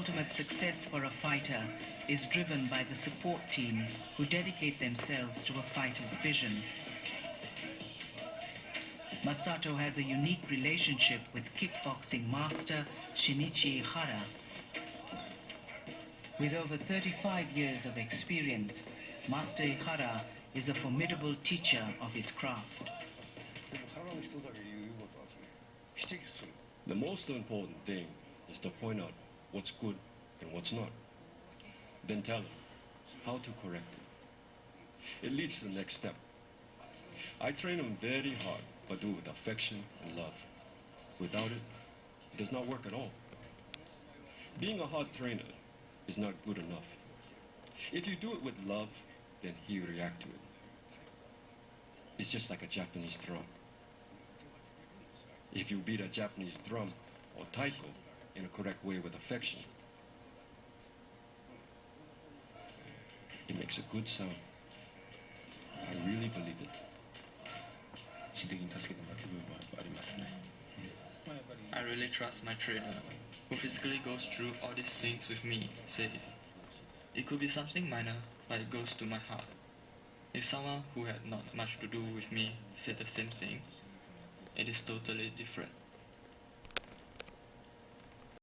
ultimate success for a fighter is driven by the support teams who dedicate themselves to a fighter's vision. Masato has a unique relationship with kickboxing master Shinichi Ihara. With over 35 years of experience, Master Ihara is a formidable teacher of his craft. The most important thing is to point out what's good and what's not. Then tell them how to correct it. It leads to the next step. I train them very hard, but do it with affection and love. Without it, it does not work at all. Being a hard trainer is not good enough. If you do it with love, then he will react to it. It's just like a Japanese drum. If you beat a Japanese drum or taiko in a correct way with affection, it makes a good sound. I really believe it. I really trust my trainer, who physically goes through all these things with me, says. It could be something minor, but it goes to my heart. If someone who had not much to do with me said the same thing, it is totally different.